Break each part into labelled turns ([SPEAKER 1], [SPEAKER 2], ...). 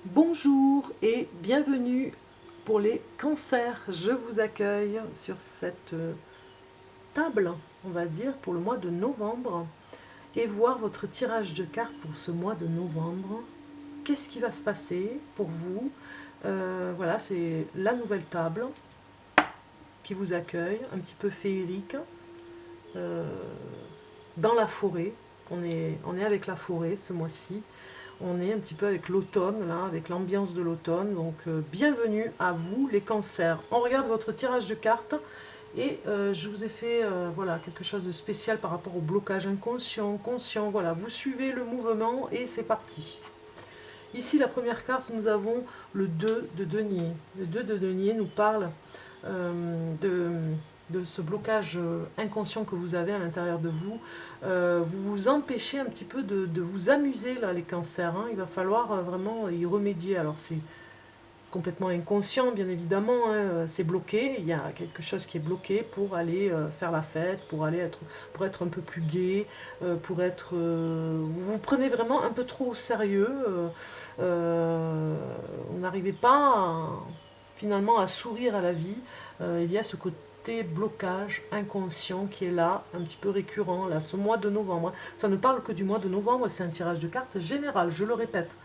[SPEAKER 1] Bonjour et bienvenue pour les cancers. Je vous accueille sur cette table, on va dire, pour le mois de novembre et voir votre tirage de cartes pour ce mois de novembre. Qu'est-ce qui va se passer pour vous? Voilà, c'est la nouvelle table qui vous accueille, un petit peu féerique, euh, dans la forêt. On est avec la forêt ce mois-ci. On est un petit peu avec l'automne, là, avec l'ambiance de l'automne. Donc, bienvenue à vous, les cancers. On regarde votre tirage de cartes et je vous ai fait voilà, quelque chose de spécial par rapport au blocage inconscient, conscient. Voilà, vous suivez le mouvement et c'est parti. Ici, la première carte, nous avons le 2 de denier. Le 2 de denier nous parle de ce blocage inconscient que vous avez à l'intérieur de vous. Vous vous empêchez un petit peu de vous amuser, là, les cancers. Hein. Il va falloir vraiment y remédier. Alors, c'est complètement inconscient, bien évidemment. Hein. C'est bloqué. Il y a quelque chose qui est bloqué pour aller faire la fête, pour être un peu plus gai, vous vous prenez vraiment un peu trop au sérieux. Vous n'arrivez pas finalement à sourire à la vie. Il y a ce côté blocage inconscient qui est là, un petit peu récurrent, là, ce mois de novembre. Ça ne parle que du mois de novembre, c'est un tirage de cartes général, je le répète.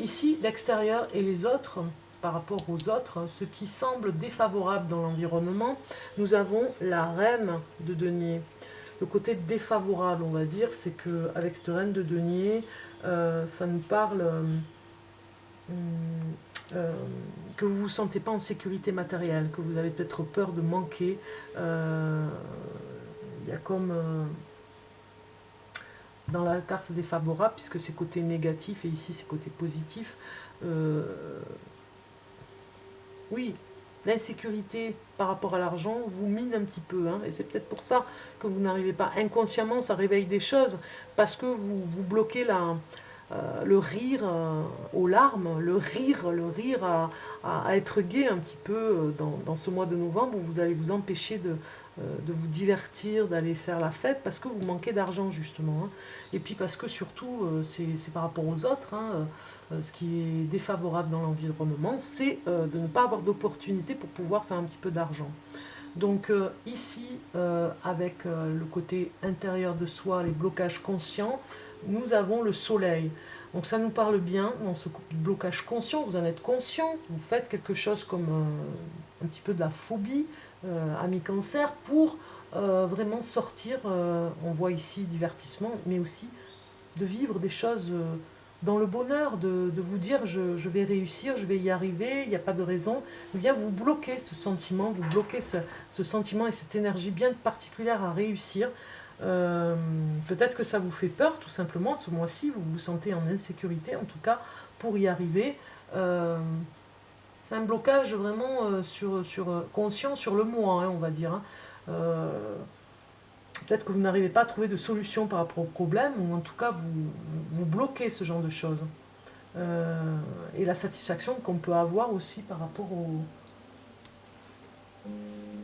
[SPEAKER 1] Ici, l'extérieur et les autres, par rapport aux autres, ce qui semble défavorable dans l'environnement, nous avons la reine de denier. Le côté défavorable, on va dire, c'est qu'avec cette reine de denier, ça nous parle euh, que vous ne vous sentez pas en sécurité matérielle, que vous avez peut-être peur de manquer. Il y a comme dans la carte défavorable, puisque c'est côté négatif et ici c'est côté positif, euh, oui, l'insécurité par rapport à l'argent vous mine un petit peu. Hein, et c'est peut-être pour ça que vous n'arrivez pas. Inconsciemment, ça réveille des choses, parce que vous bloquez le rire aux larmes, le rire à être gai un petit peu dans ce mois de novembre où vous allez vous empêcher de vous divertir, d'aller faire la fête parce que vous manquez d'argent justement. Hein. Et puis parce que surtout, c'est par rapport aux autres, hein, ce qui est défavorable dans l'environnement, c'est de ne pas avoir d'opportunité pour pouvoir faire un petit peu d'argent. Donc ici, avec le côté intérieur de soi, les blocages conscients, nous avons le soleil. Donc ça nous parle bien dans ce blocage conscient, vous en êtes conscient, vous faites quelque chose comme un petit peu de la phobie, ami cancer, pour vraiment sortir, on voit ici divertissement, mais aussi de vivre des choses dans le bonheur, de vous dire je vais réussir, je vais y arriver, il n'y a pas de raison. Eh bien, vous bloquez ce sentiment, vous bloquez ce sentiment et cette énergie bien particulière à réussir. Peut-être que ça vous fait peur, tout simplement. Ce mois-ci, vous vous sentez en insécurité, en tout cas, pour y arriver. Euh, c'est un blocage vraiment conscient sur le moi, hein, on va dire. Hein. Euh, Peut-être que vous n'arrivez pas à trouver de solution par rapport au problème, ou en tout cas vous bloquez ce genre de choses. Euh, et la satisfaction qu'on peut avoir aussi par rapport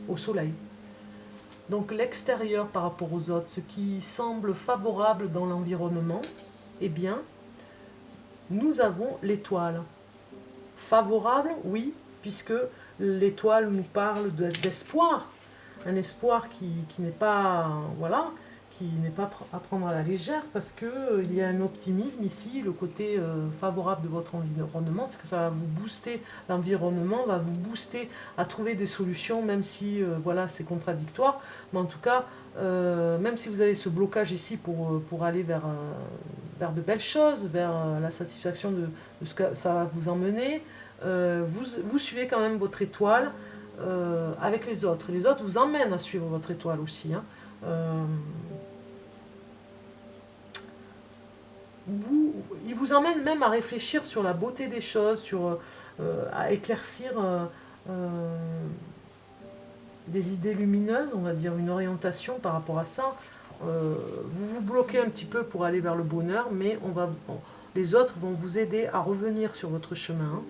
[SPEAKER 1] au soleil. Donc l'extérieur par rapport aux autres, ce qui semble favorable dans l'environnement, eh bien, nous avons l'étoile. Favorable, oui, puisque l'étoile nous parle d'espoir, un espoir qui n'est pas, voilà, qui n'est pas à prendre à la légère, parce que il y a un optimisme ici. Le côté favorable de votre environnement, c'est que ça va vous booster, l'environnement va vous booster à trouver des solutions, même si voilà, c'est contradictoire, mais en tout cas, même si vous avez ce blocage ici pour aller vers de belles choses, vers la satisfaction de ce que ça va vous emmener, vous suivez quand même votre étoile avec les autres. Les autres vous emmènent à suivre votre étoile aussi. Hein. Ils vous emmènent même à réfléchir sur la beauté des choses, à éclaircir des idées lumineuses, on va dire, une orientation par rapport à ça. Vous vous bloquez un petit peu pour aller vers le bonheur, mais les autres vont vous aider à revenir sur votre chemin.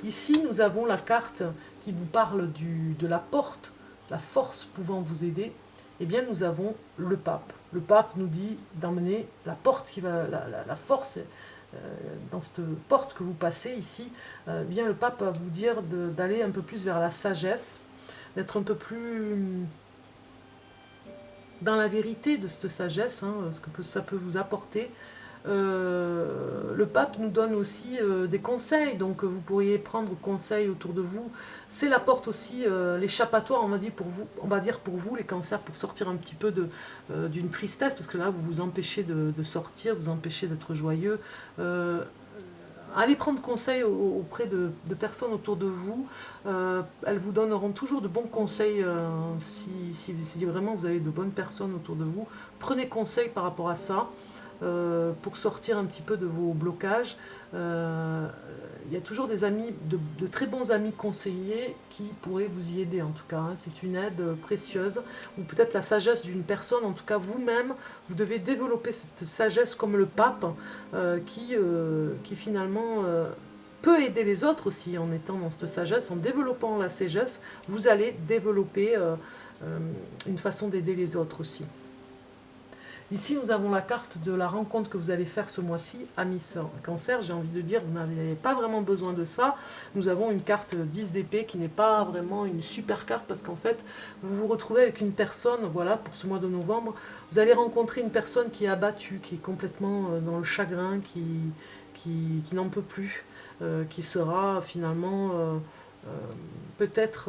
[SPEAKER 1] Ici, nous avons la carte qui vous parle de la porte, la force pouvant vous aider. Eh bien, nous avons le pape. Le pape nous dit d'emmener la porte, la force dans cette porte que vous passez ici, bien le pape va vous dire d'aller un peu plus vers la sagesse, d'être un peu plus dans la vérité de cette sagesse, hein, ce que ça peut vous apporter. Le pape nous donne aussi des conseils, donc vous pourriez prendre conseil autour de vous. C'est la porte aussi, l'échappatoire, on va dire pour vous les cancers, pour sortir un petit peu d'une tristesse, parce que là vous vous empêchez de sortir, vous empêchez d'être joyeux. Allez prendre conseil auprès de personnes autour de vous. Elles vous donneront toujours de bons conseils si vraiment vous avez de bonnes personnes autour de vous. Prenez conseil par rapport à ça. Pour sortir un petit peu de vos blocages. Il y a toujours des amis, de très bons amis conseillers qui pourraient vous y aider en tout cas. Hein. C'est une aide précieuse, ou peut-être la sagesse d'une personne, en tout cas vous-même, vous devez développer cette sagesse comme le pape qui finalement peut aider les autres aussi en étant dans cette sagesse, en développant la sagesse, vous allez développer une façon d'aider les autres aussi. Ici, nous avons la carte de la rencontre que vous allez faire ce mois-ci, Amis Cancer. J'ai envie de dire, vous n'avez pas vraiment besoin de ça. Nous avons une carte 10 d'épée qui n'est pas vraiment une super carte parce qu'en fait, vous vous retrouvez avec une personne, voilà, pour ce mois de novembre, vous allez rencontrer une personne qui est abattue, qui est complètement dans le chagrin, qui n'en peut plus, qui sera finalement peut-être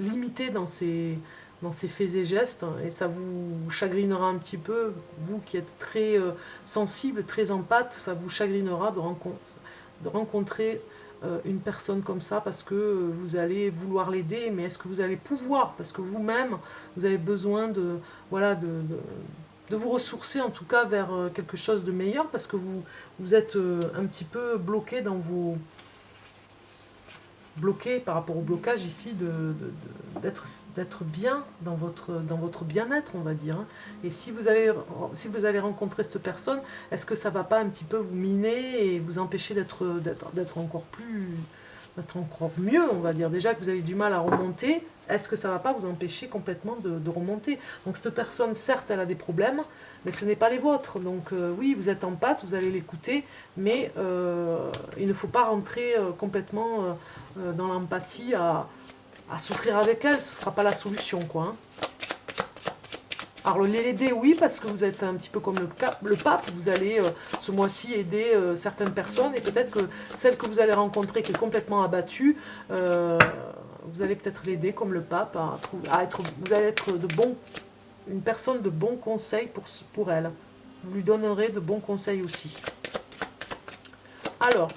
[SPEAKER 1] limitée dans ses faits et gestes, et ça vous chagrinera un petit peu, vous qui êtes très sensible, très empathe, ça vous chagrinera de rencontrer une personne comme ça, parce que vous allez vouloir l'aider, mais est-ce que vous allez pouvoir, parce que vous-même, vous avez besoin de vous ressourcer, en tout cas vers quelque chose de meilleur, parce que vous êtes un petit peu bloqué dans vos... bloqué par rapport au blocage ici d'être bien dans votre bien-être, on va dire. Hein. Et si vous allez rencontrer cette personne, est-ce que ça ne va pas un petit peu vous miner et vous empêcher d'être encore mieux, on va dire. Déjà que vous avez du mal à remonter, est-ce que ça ne va pas vous empêcher complètement de remonter? Donc cette personne, certes, elle a des problèmes, mais ce n'est pas les vôtres. Donc oui, vous êtes en pâte, vous allez l'écouter, mais il ne faut pas rentrer complètement dans l'empathie à souffrir avec elle, ce ne sera pas la solution, quoi. Hein. Alors l'aider, oui, parce que vous êtes un petit peu comme le pape, vous allez ce mois-ci aider certaines personnes, et peut-être que celle que vous allez rencontrer qui est complètement abattue, vous allez peut-être l'aider comme le pape, vous allez être une personne de bons conseils pour elle. Vous lui donnerez de bons conseils aussi. Alors,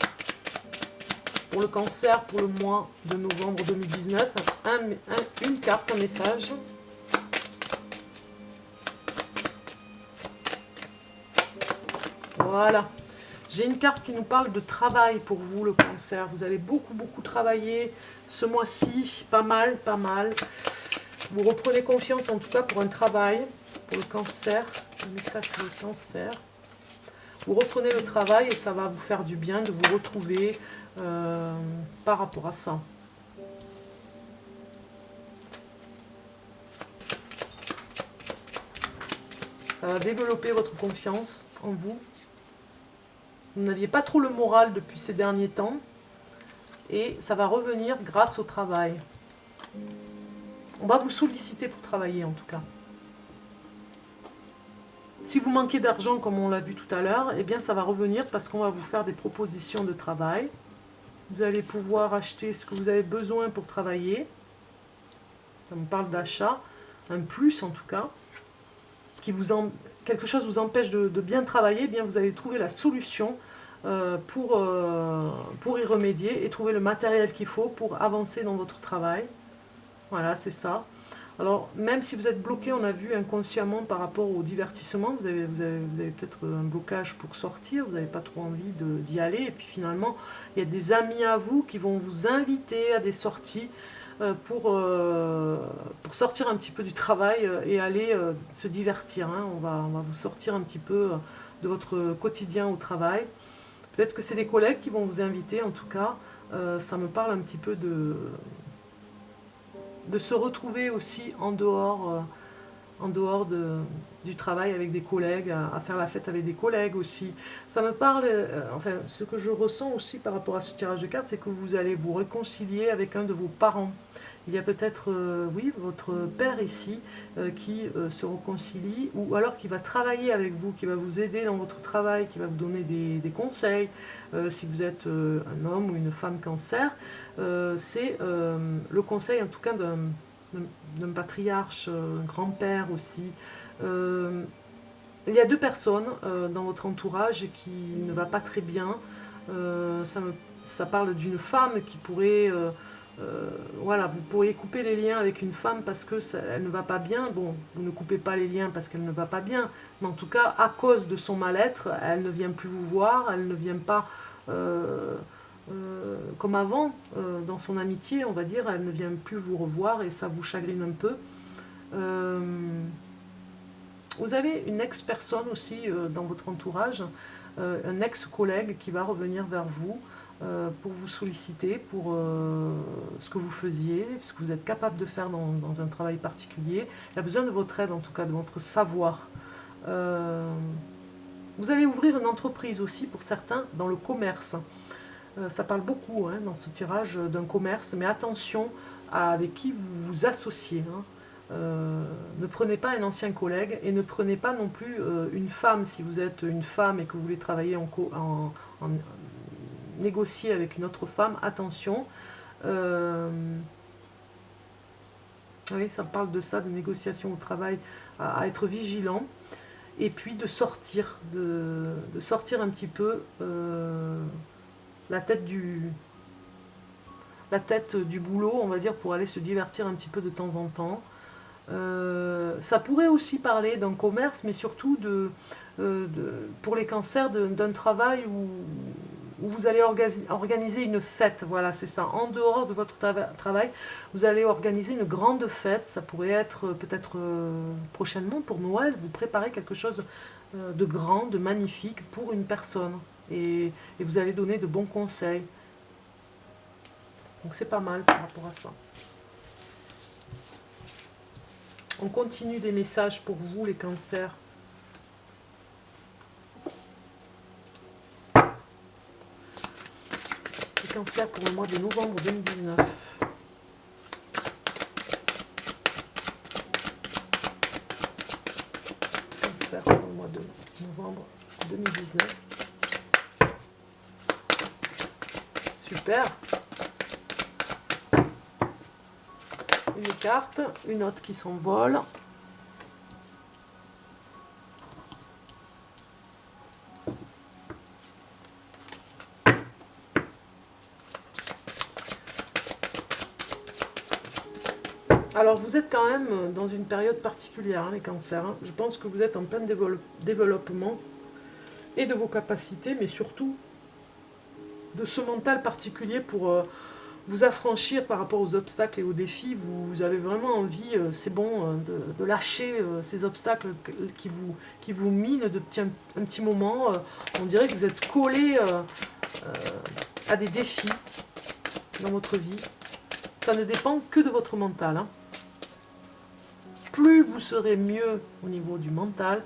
[SPEAKER 1] pour le cancer, pour le mois de novembre 2019, une carte, un message. Voilà. J'ai une carte qui nous parle de travail pour vous, le cancer. Vous allez beaucoup travailler ce mois-ci, pas mal. Vous reprenez confiance en tout cas pour un travail, pour le cancer. Un message pour le cancer. Vous reprenez le travail et ça va vous faire du bien de vous retrouver par rapport à ça. Ça va développer votre confiance en vous. Vous n'aviez pas trop le moral depuis ces derniers temps. Et ça va revenir grâce au travail. On va vous solliciter pour travailler en tout cas. Si vous manquez d'argent, comme on l'a vu tout à l'heure, eh bien ça va revenir parce qu'on va vous faire des propositions de travail. Vous allez pouvoir acheter ce que vous avez besoin pour travailler. Ça me parle d'achat, un plus en tout cas. Quelque chose vous empêche de bien travailler, eh bien vous allez trouver la solution pour y remédier et trouver le matériel qu'il faut pour avancer dans votre travail. Voilà, c'est ça. Alors, même si vous êtes bloqué, on a vu inconsciemment par rapport au divertissement, vous avez peut-être un blocage pour sortir, vous n'avez pas trop envie d'y aller, et puis finalement, il y a des amis à vous qui vont vous inviter à des sorties pour sortir un petit peu du travail et aller se divertir. Hein. On va vous sortir un petit peu de votre quotidien au travail. Peut-être que c'est des collègues qui vont vous inviter, en tout cas, ça me parle un petit peu de se retrouver aussi en dehors en dehors du travail avec des collègues, à faire la fête avec des collègues aussi. Ça me parle, enfin, ce que je ressens aussi par rapport à ce tirage de cartes, c'est que vous allez vous réconcilier avec un de vos parents. Il y a peut-être, oui, votre père ici qui se réconcilie, ou alors qui va travailler avec vous, qui va vous aider dans votre travail, qui va vous donner des conseils. Si vous êtes un homme ou une femme cancer, c'est le conseil en tout cas d'un patriarche, un grand-père aussi. Euh, il y a deux personnes dans votre entourage qui ne va pas très bien. Ça parle d'une femme qui pourrait... voilà, vous pourriez couper les liens avec une femme parce que elle ne va pas bien. Bon, vous ne coupez pas les liens parce qu'elle ne va pas bien, mais en tout cas, à cause de son mal-être, elle ne vient plus vous voir, elle ne vient pas comme avant dans son amitié, on va dire, elle ne vient plus vous revoir et ça vous chagrine un peu. Euh, vous avez une ex-personne aussi dans votre entourage, un ex-collègue qui va revenir vers vous pour vous solliciter pour ce que vous faisiez, ce que vous êtes capable de faire dans un travail particulier. Il a besoin de votre aide, en tout cas de votre savoir. Vous allez ouvrir une entreprise aussi pour certains dans le commerce. Ça parle beaucoup dans ce tirage d'un commerce, mais attention avec qui vous vous associez. Ne prenez pas un ancien collègue et ne prenez pas non plus une femme si vous êtes une femme et que vous voulez travailler en négocier avec une autre femme. Attention. Oui, ça parle de ça, de négociation au travail, à être vigilant. Et puis de sortir un petit peu la tête du boulot, on va dire, pour aller se divertir un petit peu de temps en temps. Ça pourrait aussi parler d'un commerce, mais surtout pour les cancers, d'un travail où vous allez organiser une fête. Voilà, c'est ça. En dehors de votre travail, vous allez organiser une grande fête. Ça pourrait être peut-être prochainement pour Noël. Vous préparez quelque chose de grand, de magnifique pour une personne. Et vous allez donner de bons conseils. Donc c'est pas mal par rapport à ça. On continue des messages pour vous, les cancers. Les cancers pour le mois de novembre 2019. Cancer pour le mois de novembre 2019. Super. Une carte, une autre qui s'envole. Alors vous êtes quand même dans une période particulière, les cancers. Je pense que vous êtes en plein développement et de vos capacités, mais surtout de ce mental particulier pour vous affranchir par rapport aux obstacles et aux défis. Vous avez vraiment envie, c'est bon, de lâcher ces obstacles qui vous minent depuis un petit moment. On dirait que vous êtes collé à des défis dans votre vie. Ça ne dépend que de votre mental. Plus vous serez mieux au niveau du mental,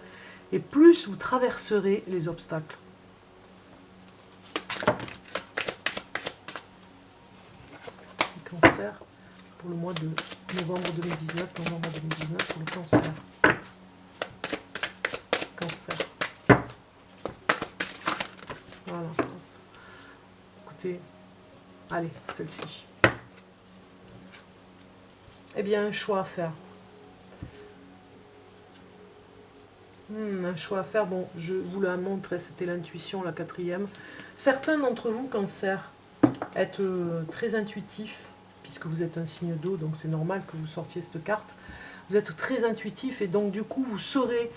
[SPEAKER 1] et plus vous traverserez les obstacles. Le cancer pour le mois de novembre 2019, pour le cancer. Cancer. Voilà. Écoutez, allez, celle-ci. Eh bien, un choix à faire. Un choix à faire, bon, je vous la montre, c'était l'intuition, la quatrième. Certains d'entre vous, cancer, êtes très intuitifs, puisque vous êtes un signe d'eau, donc c'est normal que vous sortiez cette carte. Vous êtes très intuitif et donc du coup, vous saurez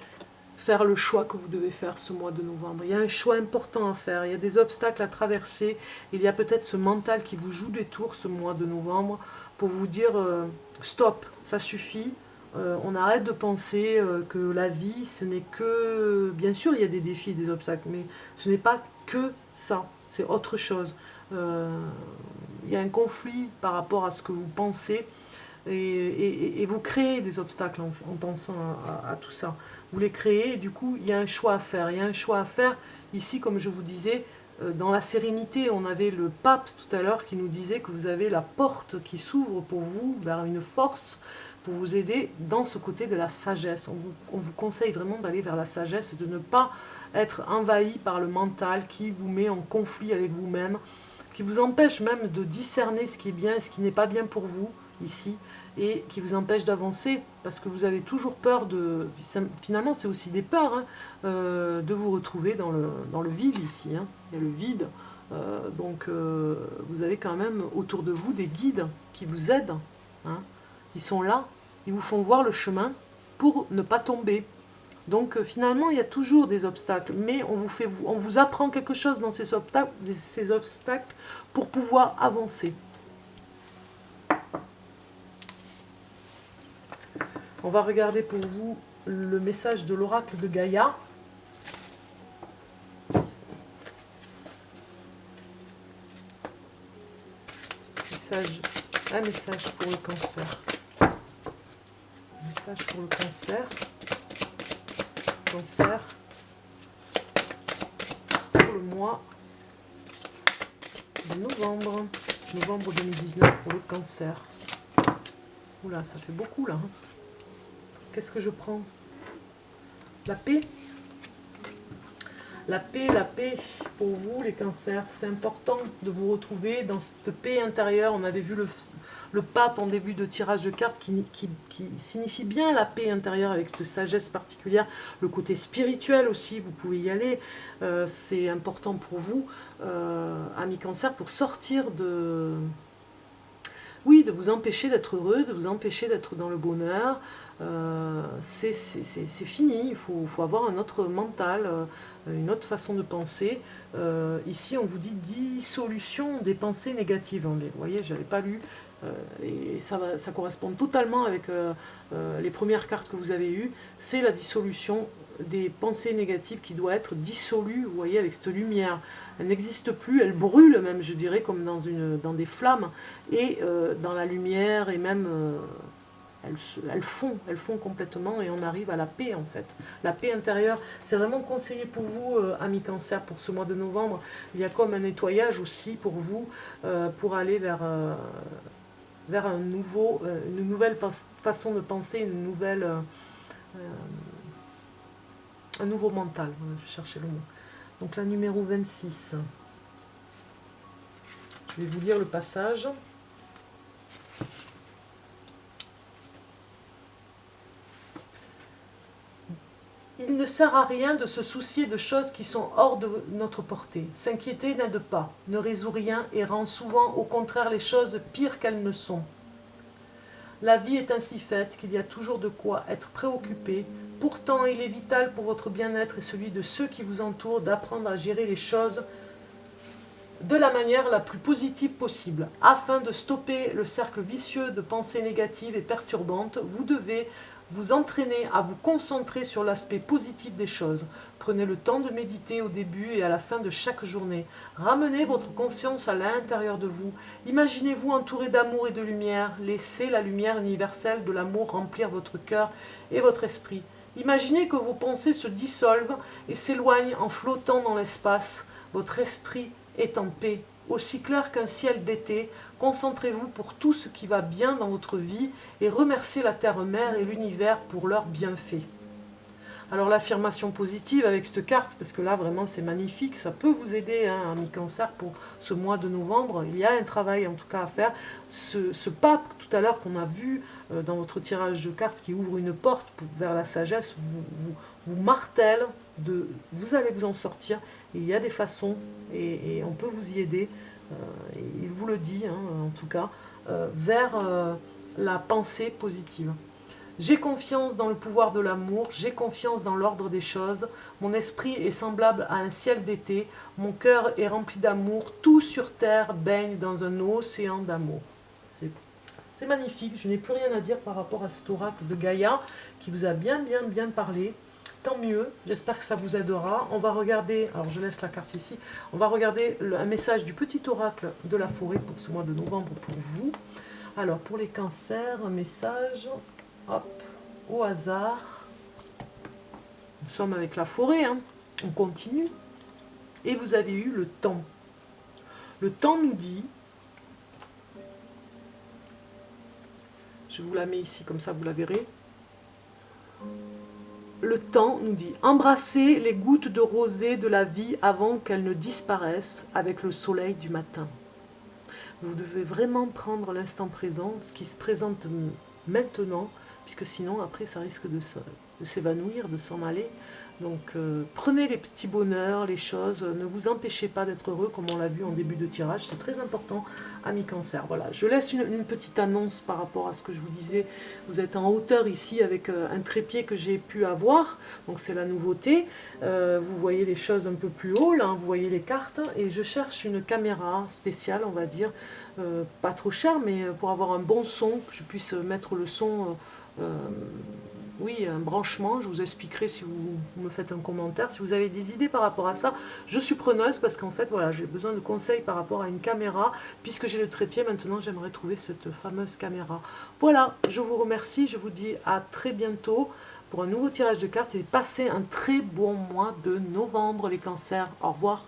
[SPEAKER 1] faire le choix que vous devez faire ce mois de novembre. Il y a un choix important à faire, il y a des obstacles à traverser, il y a peut-être ce mental qui vous joue des tours ce mois de novembre pour vous dire stop, ça suffit. On arrête de penser que la vie, ce n'est que... Bien sûr, il y a des défis, des obstacles, mais ce n'est pas que ça, c'est autre chose. Il y a un conflit par rapport à ce que vous pensez, et vous créez des obstacles en pensant à tout ça. Vous les créez et du coup, il y a un choix à faire. Il y a un choix à faire ici, comme je vous disais, dans la sérénité. On avait le pape tout à l'heure qui nous disait que vous avez la porte qui s'ouvre pour vous vers une force pour vous aider dans ce côté de la sagesse. On vous conseille vraiment d'aller vers la sagesse et de ne pas être envahi par le mental qui vous met en conflit avec vous-même, qui vous empêche même de discerner ce qui est bien et ce qui n'est pas bien pour vous ici, et qui vous empêche d'avancer parce que vous avez toujours peur de... Finalement, c'est aussi des peurs, hein, de vous retrouver dans le vide ici. Hein. Il y a le vide. Donc, vous avez quand même autour de vous des guides qui vous aident. Hein. Ils sont là, ils vous font voir le chemin pour ne pas tomber. Donc finalement, il y a toujours des obstacles, mais on vous apprend quelque chose dans ces obstacles pour pouvoir avancer. On va regarder pour vous le message de l'oracle de Gaïa. Un message pour le cancer. Un message pour le cancer. Cancer pour le mois de novembre. Novembre 2019 pour le cancer. Oula, ça fait beaucoup là. Hein. Qu'est-ce que je prends? La paix. La paix pour vous les cancers. C'est important de vous retrouver dans cette paix intérieure. On avait vu le pape en début de tirage de cartes qui signifie bien la paix intérieure avec cette sagesse particulière. Le côté spirituel aussi, vous pouvez y aller. C'est important pour vous, amis cancer, pour sortir de... Oui, de vous empêcher d'être heureux, de vous empêcher d'être dans le bonheur. C'est fini, il faut avoir un autre mental, une autre façon de penser. Ici, on vous dit dissolution des pensées négatives. Vous voyez, je n'avais pas lu. Et ça correspond totalement avec les premières cartes que vous avez eues. C'est la dissolution des pensées négatives qui doit être dissolue, vous voyez, avec cette lumière. Elle n'existe plus, elle brûle même, je dirais, comme dans des flammes, et dans la lumière, et même elles font complètement, et on arrive à la paix en fait. La paix intérieure, c'est vraiment conseillé pour vous, amis cancer, pour ce mois de novembre. Il y a comme un nettoyage aussi pour vous, pour aller vers une nouvelle façon de penser, un nouveau mental. Je cherchais le mot. Donc la numéro 26. Je vais vous lire le passage. Il ne sert à rien de se soucier de choses qui sont hors de notre portée. S'inquiéter n'aide pas, ne résout rien et rend souvent au contraire les choses pires qu'elles ne sont. La vie est ainsi faite qu'il y a toujours de quoi être préoccupé. Pourtant, il est vital pour votre bien-être et celui de ceux qui vous entourent d'apprendre à gérer les choses de la manière la plus positive possible. Afin de stopper le cercle vicieux de pensées négatives et perturbantes, vous devez vous entraîner à vous concentrer sur l'aspect positif des choses. Prenez le temps de méditer au début et à la fin de chaque journée. Ramenez votre conscience à l'intérieur de vous. Imaginez-vous entouré d'amour et de lumière. Laissez la lumière universelle de l'amour remplir votre cœur et votre esprit. Imaginez que vos pensées se dissolvent et s'éloignent en flottant dans l'espace. Votre esprit est en paix, aussi clair qu'un ciel d'été. Concentrez-vous pour tout ce qui va bien dans votre vie et remerciez la Terre-Mère et l'univers pour leurs bienfaits. Alors l'affirmation positive avec cette carte, parce que là vraiment c'est magnifique, ça peut vous aider, hein, amis cancer, pour ce mois de novembre. Il y a un travail en tout cas à faire. Ce pape tout à l'heure qu'on a vu dans votre tirage de cartes qui ouvre une porte vers la sagesse, vous martèle, vous allez vous en sortir. Et il y a des façons et on peut vous y aider. Il vous le dit, hein, en tout cas, vers la pensée positive. J'ai confiance dans le pouvoir de l'amour, j'ai confiance dans l'ordre des choses, mon esprit est semblable à un ciel d'été, mon cœur est rempli d'amour, tout sur terre baigne dans un océan d'amour. C'est magnifique, je n'ai plus rien à dire par rapport à cet oracle de Gaïa qui vous a bien parlé. Tant mieux, j'espère que ça vous aidera. On va regarder, alors je laisse la carte ici, on va regarder un message du petit oracle de la forêt pour ce mois de novembre pour vous. Alors, pour les cancers, un message, hop, au hasard. Nous sommes avec la forêt, hein. On continue. Et vous avez eu le temps. Le temps nous dit, je vous la mets ici, comme ça vous la verrez. Le temps nous dit, embrassez les gouttes de rosée de la vie avant qu'elles ne disparaissent avec le soleil du matin. Vous devez vraiment prendre l'instant présent, ce qui se présente maintenant, puisque sinon après ça risque de s'évanouir, de s'en aller. Donc prenez les petits bonheurs, les choses, ne vous empêchez pas d'être heureux comme on l'a vu en début de tirage, c'est très important, amis cancer. Voilà, je laisse une petite annonce par rapport à ce que je vous disais. Vous êtes en hauteur ici avec un trépied que j'ai pu avoir, donc c'est la nouveauté. Vous voyez les choses un peu plus haut, là, vous voyez les cartes, et je cherche une caméra spéciale, on va dire, pas trop chère, mais pour avoir un bon son, que je puisse mettre le son... oui, un branchement, je vous expliquerai si vous me faites un commentaire. Si vous avez des idées par rapport à ça, je suis preneuse parce qu'en fait, voilà, j'ai besoin de conseils par rapport à une caméra. Puisque j'ai le trépied, maintenant, j'aimerais trouver cette fameuse caméra. Voilà, je vous remercie, je vous dis à très bientôt pour un nouveau tirage de cartes et passez un très bon mois de novembre, les cancers. Au revoir.